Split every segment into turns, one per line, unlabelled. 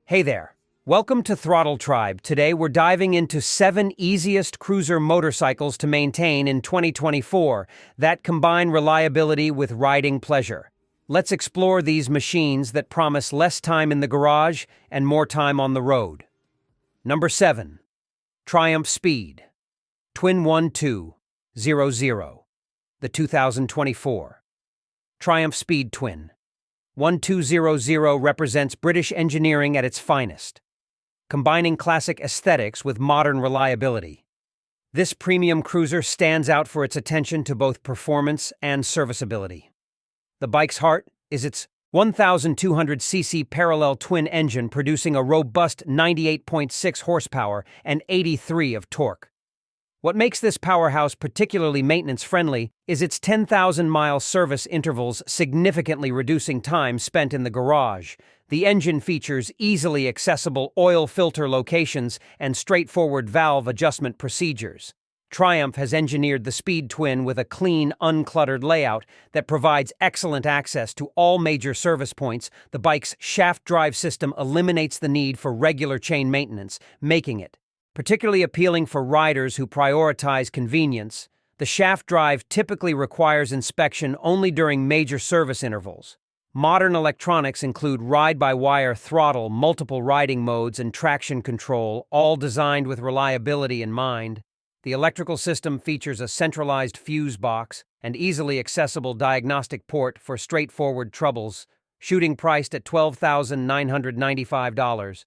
Hey there. Welcome to Throttle Tribe. Today we're diving into 7 easiest cruiser motorcycles to maintain in 2024 that combine reliability with riding pleasure. Let's explore these machines that promise less time in the garage and more time on the road. Number 7. Triumph Speed Twin 1200. The 2024 Triumph Speed Twin 1200 represents British engineering at its finest, combining classic aesthetics with modern reliability. This premium cruiser stands out for its attention to both performance and serviceability. The bike's heart is its 1,200cc parallel twin engine producing a robust 98.6 horsepower and 83 of torque. What makes this powerhouse particularly maintenance-friendly is its 10,000-mile service intervals, significantly reducing time spent in the garage. The engine features easily accessible oil filter locations and straightforward valve adjustment procedures. Triumph has engineered the Speed Twin with a clean, uncluttered layout that provides excellent access to all major service points. The bike's shaft drive system eliminates the need for regular chain maintenance, making it particularly appealing for riders who prioritize convenience. The shaft drive typically requires inspection only during major service intervals. Modern electronics include ride-by-wire throttle, multiple riding modes, and traction control, all designed with reliability in mind. The electrical system features a centralized fuse box and easily accessible diagnostic port for straightforward troubles, shooting priced at $12,995.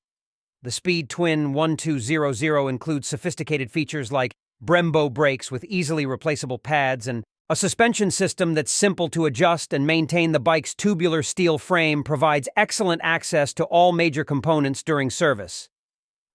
The Speed Twin 1200 includes sophisticated features like Brembo brakes with easily replaceable pads and a suspension system that's simple to adjust and maintain. The bike's tubular steel frame provides excellent access to all major components during service.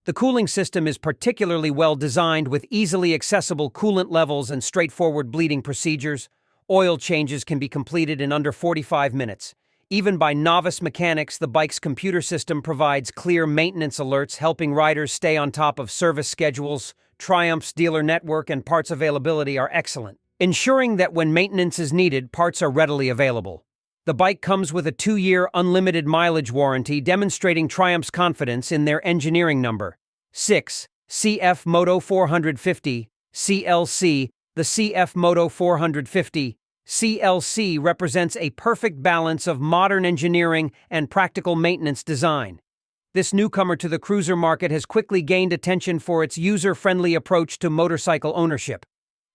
The cooling system is particularly well designed with easily accessible coolant levels and straightforward bleeding procedures. Oil changes can be completed in under 45 minutes. Even by novice mechanics, the bike's computer system provides clear maintenance alerts, helping riders stay on top of service schedules. Triumph's dealer network and parts availability are excellent, ensuring that when maintenance is needed, parts are readily available. The bike comes with a 2-year unlimited mileage warranty, demonstrating Triumph's confidence in their engineering. Number 6. CF Moto 450 CLC. The CF Moto 450 CLC represents a perfect balance of modern engineering and practical maintenance design. This newcomer to the cruiser market has quickly gained attention for its user-friendly approach to motorcycle ownership.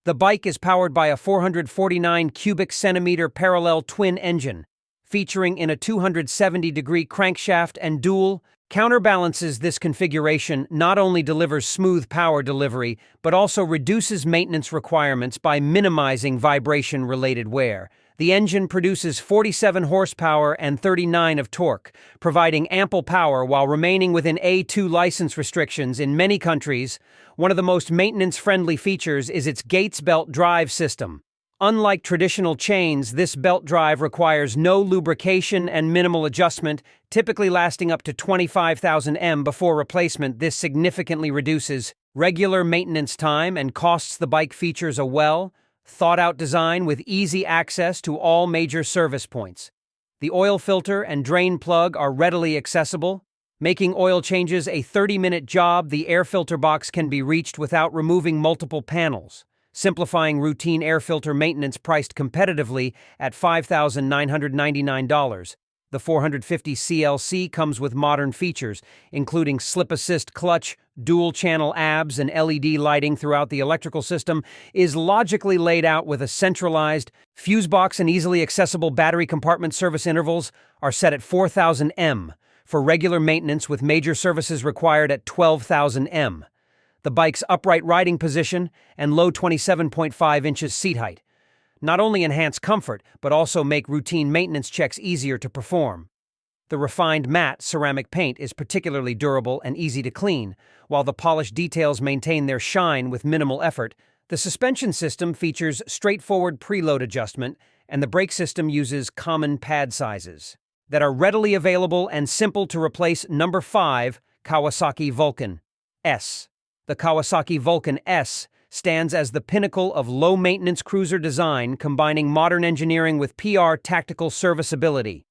The bike is powered by a 449 cubic centimeter parallel twin engine, featuring in a 270-degree crankshaft and dual counterbalances. This configuration not only delivers smooth power delivery, but also reduces maintenance requirements by minimizing vibration-related wear. The engine produces 47 horsepower and 39 of torque, providing ample power while remaining within A2 license restrictions in many countries. One of the most maintenance-friendly features is its Gates belt drive system. Unlike traditional chains, this belt drive requires no lubrication and minimal adjustment, typically lasting up to 25,000 m before replacement. This significantly reduces regular maintenance time and costs. The bike features a well-thought-out design with easy access to all major service points. The oil filter and drain plug are readily accessible, making oil changes a 30-minute job. The air filter box can be reached without removing multiple panels, simplifying routine air filter maintenance. Priced competitively at $5,999. The 450 CLC comes with modern features, including slip assist clutch, dual-channel ABS, and LED lighting throughout. The electrical system is logically laid out with a centralized fuse box and easily accessible battery compartment. Service intervals are set at 4,000 m for regular maintenance, with major services required at 12,000 m. The bike's upright riding position and low 27.5 inches seat height not only enhance comfort, but also make routine maintenance checks easier to perform. The refined matte ceramic paint is particularly durable and easy to clean, while the polished details maintain their shine with minimal effort. The suspension system features straightforward preload adjustment, and the brake system uses common pad sizes that are readily available and simple to replace. Number 5. Kawasaki Vulcan S. The Kawasaki Vulcan S stands as the pinnacle of low-maintenance cruiser design, combining modern engineering with PR tactical serviceability.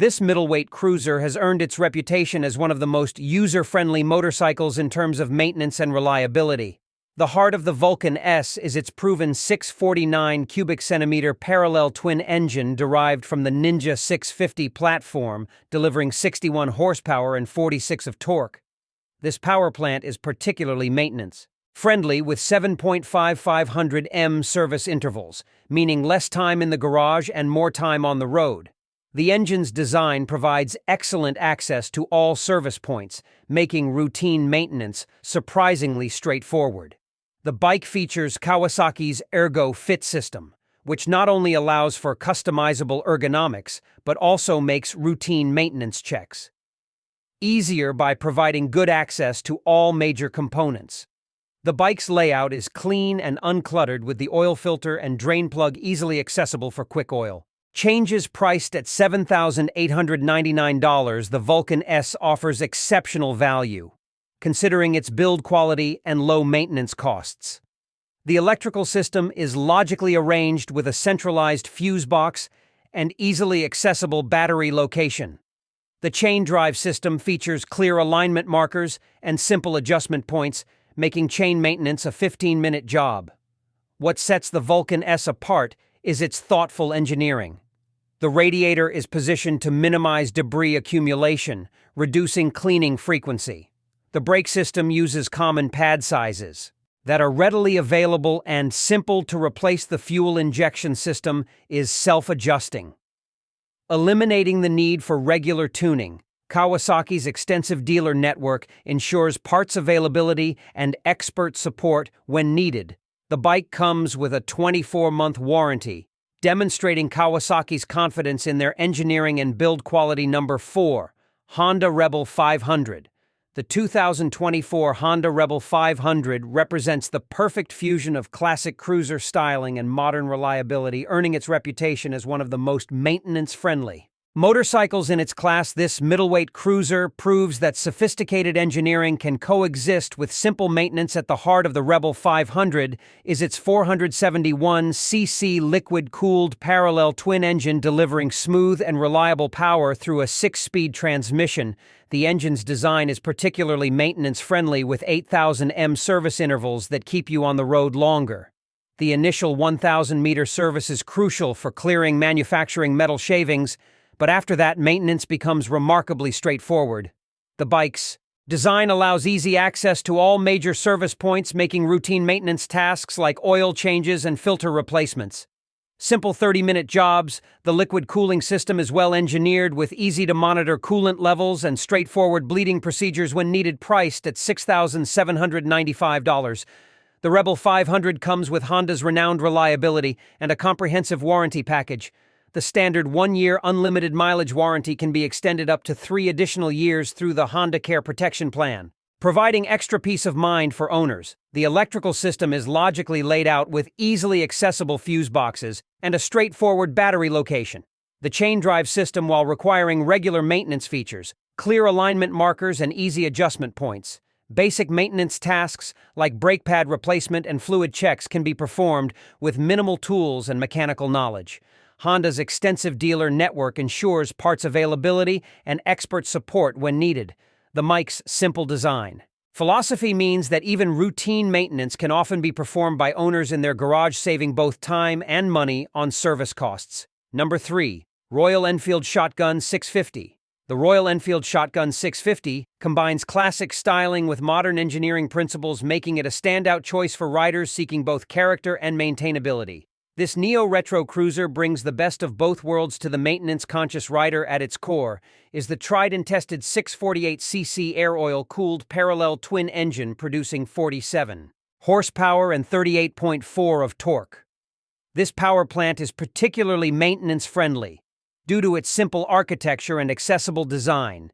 This middleweight cruiser has earned its reputation as one of the most user-friendly motorcycles in terms of maintenance and reliability. The heart of the Vulcan S is its proven 649 cubic centimeter parallel twin engine derived from the Ninja 650 platform, delivering 61 horsepower and 46 of torque. This power plant is particularly maintenance-friendly with 7.5500 m service intervals, meaning less time in the garage and more time on the road. The engine's design provides excellent access to all service points, making routine maintenance surprisingly straightforward. The bike features Kawasaki's Ergo Fit system, which not only allows for customizable ergonomics, but also makes routine maintenance checks easier by providing good access to all major components. The bike's layout is clean and uncluttered, with the oil filter and drain plug easily accessible for quick oil changes. Priced at $7,899, the Vulcan S offers exceptional value, considering its build quality and low maintenance costs. The electrical system is logically arranged with a centralized fuse box and easily accessible battery location. The chain drive system features clear alignment markers and simple adjustment points, making chain maintenance a 15-minute job. What sets the Vulcan S apart is its thoughtful engineering. The radiator is positioned to minimize debris accumulation, reducing cleaning frequency. The brake system uses common pad sizes that are readily available and simple to replace. The fuel injection system is self-adjusting, eliminating the need for regular tuning. Kawasaki's extensive dealer network ensures parts availability and expert support when needed. The bike comes with a 24-month warranty, demonstrating Kawasaki's confidence in their engineering and build quality. Number 4. Honda Rebel 500. The 2024 Honda Rebel 500 represents the perfect fusion of classic cruiser styling and modern reliability, earning its reputation as one of the most maintenance-friendly motorcycles in its class. This middleweight cruiser proves that sophisticated engineering can coexist with simple maintenance. At the heart of the Rebel 500 is its 471cc liquid-cooled parallel twin engine, delivering smooth and reliable power through a 6-speed transmission. The engine's design is particularly maintenance-friendly, with 8,000 m service intervals that keep you on the road longer. The initial 1,000-meter service is crucial for clearing manufacturing metal shavings, but after that, maintenance becomes remarkably straightforward. The bike's design allows easy access to all major service points, making routine maintenance tasks like oil changes and filter replacements simple 30-minute jobs. The liquid cooling system is well engineered, with easy-to-monitor coolant levels and straightforward bleeding procedures when needed. Priced at $6,795, the Rebel 500 comes with Honda's renowned reliability and a comprehensive warranty package. The standard 1-year unlimited mileage warranty can be extended up to 3 additional years through the Honda Care Protection Plan, providing extra peace of mind for owners. The electrical system is logically laid out with easily accessible fuse boxes and a straightforward battery location. The chain drive system, while requiring regular maintenance, features clear alignment markers and easy adjustment points. Basic maintenance tasks like brake pad replacement and fluid checks can be performed with minimal tools and mechanical knowledge. Honda's extensive dealer network ensures parts availability and expert support when needed. The bike's simple design philosophy means that even routine maintenance can often be performed by owners in their garage, saving both time and money on service costs. Number 3. Royal Enfield Shotgun 650. The Royal Enfield Shotgun 650 combines classic styling with modern engineering principles, making it a standout choice for riders seeking both character and maintainability. This neo-retro cruiser brings the best of both worlds to the maintenance-conscious rider. At its core is the tried-and-tested 648cc air-oil-cooled parallel twin engine, producing 47 horsepower and 38.4 of torque. This power plant is particularly maintenance-friendly due to its simple architecture and accessible design.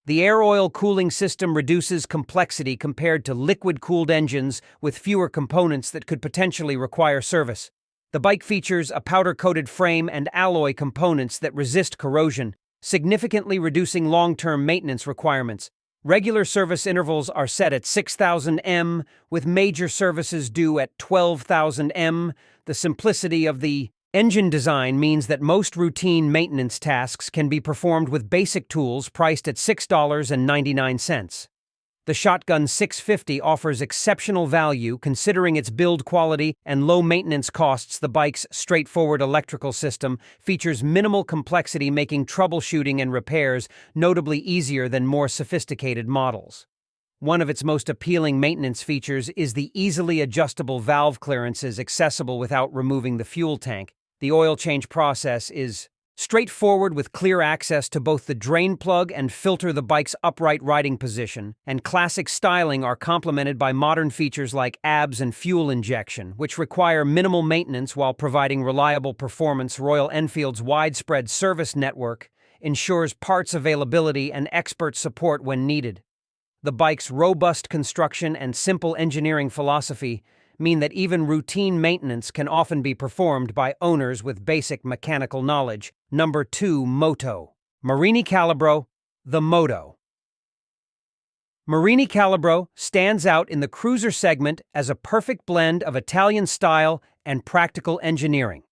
The air-oil cooling system reduces complexity compared to liquid-cooled engines with fewer components that could potentially require service. The bike features a powder-coated frame and alloy components that resist corrosion, significantly reducing long-term maintenance requirements. Regular service intervals are set at 6,000 m, with major services due at 12,000 m. The simplicity of the Engine design means that most routine maintenance tasks can be performed with basic tools priced at $6.99. The Shotgun 650 offers exceptional value considering its build quality and low maintenance costs. The bike's straightforward electrical system features minimal complexity, making troubleshooting and repairs notably easier than more sophisticated models. One of its most appealing maintenance features is the easily adjustable valve clearances accessible without removing the fuel tank. The oil change process is straightforward with clear access to both the drain plug and filter. The bike's upright riding position and classic styling are complemented by modern features like ABS and fuel injection, which require minimal maintenance while providing reliable performance. Royal Enfield's widespread service network ensures parts availability and expert support when needed. The bike's robust construction and simple engineering philosophy mean that even routine maintenance can often be performed by owners with basic mechanical knowledge. Number 2. Moto. Marini Calibro, the Moto. Marini Calibro stands out in the cruiser segment as a perfect blend of Italian style and practical engineering.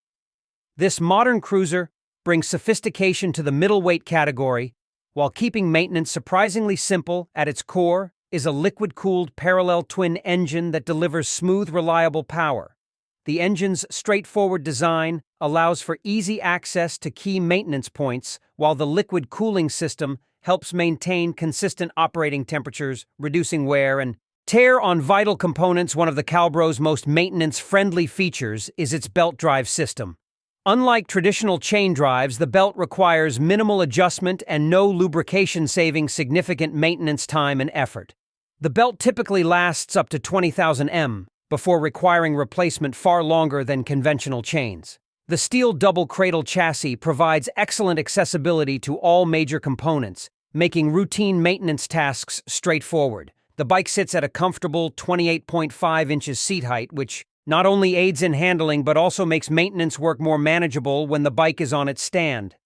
This modern cruiser brings sophistication to the middleweight category while keeping maintenance surprisingly simple. At its core is a liquid-cooled parallel twin engine that delivers smooth, reliable power. The engine's straightforward design allows for easy access to key maintenance points, while the liquid cooling system helps maintain consistent operating temperatures, reducing wear and tear on vital components. One of the Calibro's most maintenance-friendly features is its belt drive system. Unlike traditional chain drives, the belt requires minimal adjustment and no lubrication, saving significant maintenance time and effort. The belt typically lasts up to 20,000 m before requiring replacement far longer than conventional chains. The steel double cradle chassis provides excellent accessibility to all major components, making routine maintenance tasks straightforward. The bike sits at a comfortable 28.5 inches seat height, which not only aids in handling but also makes maintenance work more manageable when the bike is on its stand.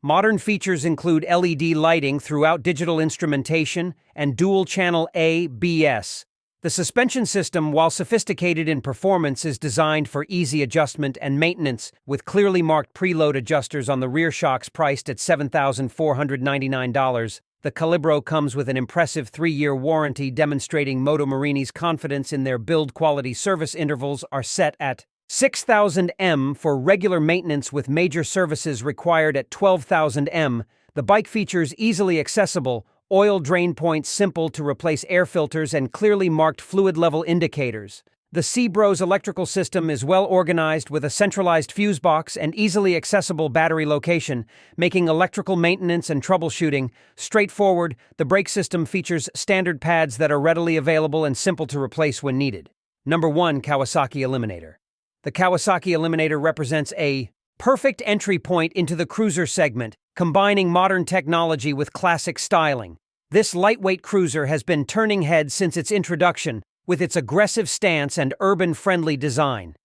Modern features include LED lighting throughout, digital instrumentation, and dual-channel ABS. The suspension system, while sophisticated in performance, is designed for easy adjustment and maintenance, with clearly marked preload adjusters on the rear shocks priced at $7,499. The Calibro comes with an impressive 3-year warranty, demonstrating Moto Marini's confidence in their build quality. Service intervals are set at 6,000 m for regular maintenance, with major services required at 12,000 m. The bike features easily accessible oil drain points, simple to replace air filters, and clearly marked fluid level indicators. The Calibro's electrical system is well organized with a centralized fuse box and easily accessible battery location, making electrical maintenance and troubleshooting straightforward. The brake system features standard pads that are readily available and simple to replace when needed. Number 1. Kawasaki Eliminator. The Kawasaki Eliminator represents a perfect entry point into the cruiser segment, combining modern technology with classic styling. This lightweight cruiser has been turning heads since its introduction, with its aggressive stance and urban-friendly design.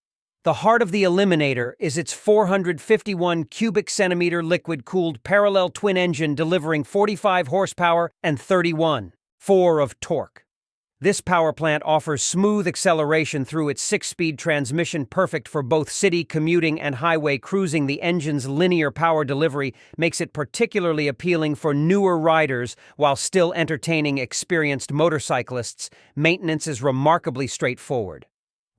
The heart of the Eliminator is its 451 cubic centimeter liquid-cooled parallel twin engine, delivering 45 horsepower and 31.4 of torque. This power plant offers smooth acceleration through its 6-speed transmission, perfect for both city commuting and highway cruising. The engine's linear power delivery makes it particularly appealing for newer riders while still entertaining experienced motorcyclists. Maintenance is remarkably straightforward.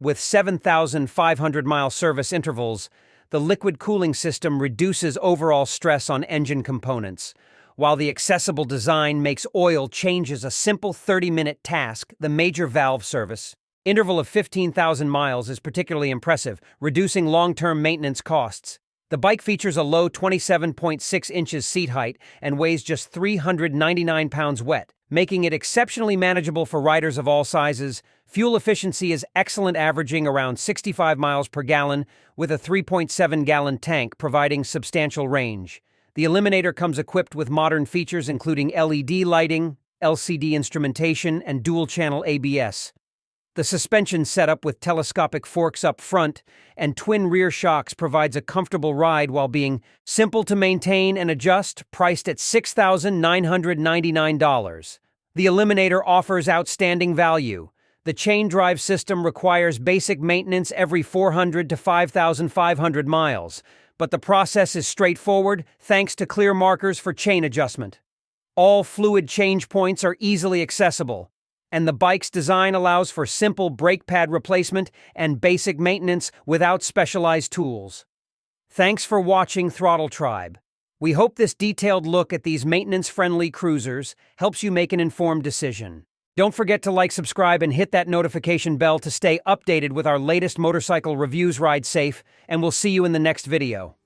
With 7,500-mile service intervals, the liquid cooling system reduces overall stress on engine components. While the accessible design makes oil changes a simple 30-minute task, the major valve service interval of 15,000 miles is particularly impressive, reducing long-term maintenance costs. The bike features a low 27.6 inches seat height and weighs just 399 pounds wet, making it exceptionally manageable for riders of all sizes. Fuel efficiency is excellent, averaging around 65 miles per gallon, with a 3.7-gallon tank providing substantial range. The Eliminator comes equipped with modern features including LED lighting, LCD instrumentation, and dual-channel ABS. The suspension setup with telescopic forks up front and twin rear shocks provides a comfortable ride while being simple to maintain and adjust. Priced at $6,999. The Eliminator offers outstanding value. The chain drive system requires basic maintenance every 400 to 5,500 miles, but the process is straightforward thanks to clear markers for chain adjustment. All fluid change points are easily accessible, and the bike's design allows for simple brake pad replacement and basic maintenance without specialized tools. Thanks for watching Throttle Tribe. We hope this detailed look at these maintenance-friendly cruisers helps you make an informed decision. Don't forget to like, subscribe, and hit that notification bell to stay updated with our latest motorcycle reviews. Ride safe, and we'll see you in the next video.